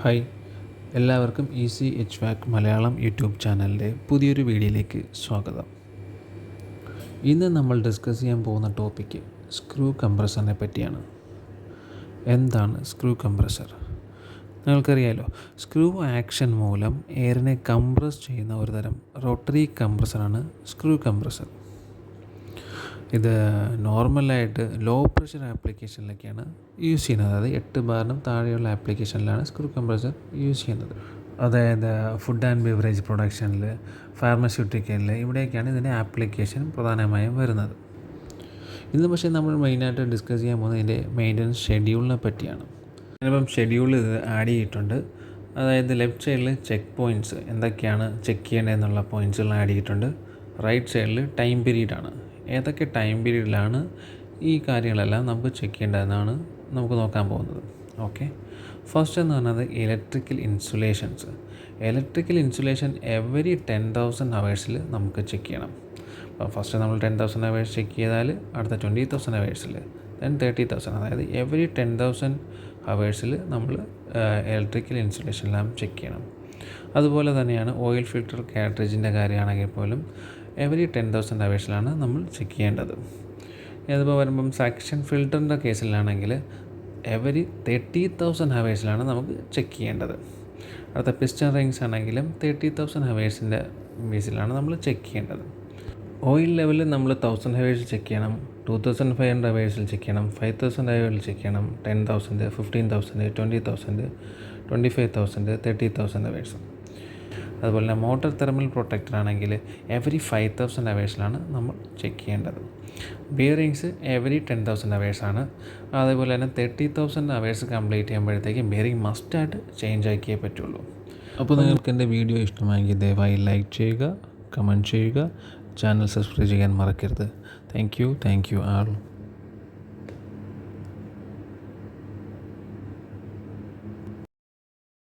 Hi, എല്ലാവർക്കും easy H വാക് Malayalam YouTube ചാനലിൻ്റെ പുതിയൊരു വീഡിയോയിലേക്ക് സ്വാഗതം. ഇന്ന് നമ്മൾ ഡിസ്കസ് ചെയ്യാൻ പോകുന്ന ടോപ്പിക്ക് സ്ക്രൂ കംപ്രസറിനെ പറ്റിയാണ്. എന്താണ് സ്ക്രൂ കംപ്രസർ? നിങ്ങൾക്കറിയാലോ, സ്ക്രൂ ആക്ഷൻ മൂലം എയറിനെ കംപ്രസ് ചെയ്യുന്ന ഒരു തരം റോട്ടറി കംപ്രസറാണ് സ്ക്രൂ കംപ്രസർ. ഇത് നോർമലായിട്ട് ലോ പ്രഷർ ആപ്ലിക്കേഷനിലൊക്കെയാണ് യൂസ് ചെയ്യുന്നത്. അതായത് 8 ബാറിനും താഴെയുള്ള ആപ്ലിക്കേഷനിലാണ് സ്ക്രൂ കംപ്രസർ യൂസ് ചെയ്യുന്നത്. അതായത് ഫുഡ് ആൻഡ് ബിവറേജ് പ്രൊഡക്ഷനിൽ, ഫാർമസ്യൂട്ടിക്കലിൽ, ഇവിടെയൊക്കെയാണ് ഇതിൻ്റെ ആപ്ലിക്കേഷൻ പ്രധാനമായും വരുന്നത്. ഇന്ന് പക്ഷേ നമ്മൾ മെയിനായിട്ട് ഡിസ്കസ് ചെയ്യാൻ പോകുന്നത് ഇതിൻ്റെ മെയിൻ്റനൻസ് ഷെഡ്യൂളിനെ പറ്റിയാണ്. ഞാനിപ്പം ഷെഡ്യൂൾ ഇത് ആഡ് ചെയ്തിട്ടുണ്ട്. അതായത് ലെഫ്റ്റ് സൈഡിൽ ചെക്ക് പോയിൻറ്റ്സ് എന്തൊക്കെയാണ് ചെക്ക് ചെയ്യേണ്ടതെന്നുള്ള പോയിൻറ്റ്സുകൾ ആഡ് ചെയ്തിട്ടുണ്ട്. റൈറ്റ് സൈഡിൽ ടൈം പീരീഡാണ്, ഏതൊക്കെ ടൈം പീരീഡിലാണ് ഈ കാര്യങ്ങളെല്ലാം നമുക്ക് ചെക്ക് ചെയ്യേണ്ടതെന്നാണ് നമുക്ക് നോക്കാൻ പോകുന്നത്. ഓക്കെ, ഫസ്റ്റ് എന്ന് പറഞ്ഞത് electrical insulations. Electrical insulation every 10,000 ഹവേഴ്സിൽ നമുക്ക് ചെക്ക് ചെയ്യണം. അപ്പോൾ ഫസ്റ്റ് നമ്മൾ 10,000 ഹവേഴ്സ് ചെക്ക് ചെയ്താൽ അടുത്ത 20,000 ഹവേഴ്സിൽ, ദെൻ 30,000, അതായത് എവരി 10,000 ഹവേഴ്സിൽ നമ്മൾ ഇലക്ട്രിക്കൽ ഇൻസുലേഷനെല്ലാം ചെക്ക് ചെയ്യണം. അതുപോലെ തന്നെയാണ് ഓയിൽ ഫിൽറ്റർ കാട്രിഡ്ജിൻ്റെ കാര്യമാണെങ്കിൽ പോലും എവരി 10,000 ഹവേഴ്സിലാണ് നമ്മൾ ചെക്ക് ചെയ്യേണ്ടത്. അതിപ്പോൾ വരുമ്പം സെക്ഷൻ ഫിൽറ്ററിൻ്റെ കേസിലാണെങ്കിൽ എവരി 30,000 ഹവേഴ്സിലാണ് നമുക്ക് ചെക്ക് ചെയ്യേണ്ടത്. അടുത്ത പിസ്റ്റൺ റിങ്സ് ആണെങ്കിലും 30,000 ഹവേഴ്സിൻ്റെ ബേസിലാണ് നമ്മൾ ചെക്ക് ചെയ്യേണ്ടത്. ഓയിൽ ലെവലിൽ നമ്മൾ 1000 ഹവേഴ്സ് ചെക്ക് ചെയ്യണം, 2,500 ഹവേഴ്സിൽ ചെക്ക് ചെയ്യണം, 5,000 ഹവേഴ്സിൽ ചെക്ക് ചെയ്യണം, 10,000, 15,000, 20,000, 25,000, 30,000 ഹവേഴ്സ്. അതുപോലെ തന്നെ മോട്ടർ തെർമൽ പ്രൊട്ടക്ടർ ആണെങ്കിൽ എവരി 5,000 ഹവേഴ്സിലാണ് നമ്മൾ ചെക്ക് ചെയ്യേണ്ടത്. Bearings every 10,000 ഹവേഴ്സാണ്. അതേപോലെ തന്നെ 30,000 ഹവേഴ്സ് കംപ്ലീറ്റ് ചെയ്യുമ്പോഴത്തേക്കും ബിയറിങ് മസ്റ്റായിട്ട് ചേഞ്ച് ആക്കിയേ പറ്റുള്ളൂ. അപ്പോൾ നിങ്ങൾക്ക് എൻ്റെ വീഡിയോ ഇഷ്ടമായെങ്കിൽ ദയവായി ലൈക്ക് ചെയ്യുക, കമൻറ്റ് ചെയ്യുക, ചാനൽ സബ്സ്ക്രൈബ് ചെയ്യാൻ മറക്കരുത്. Thank you all.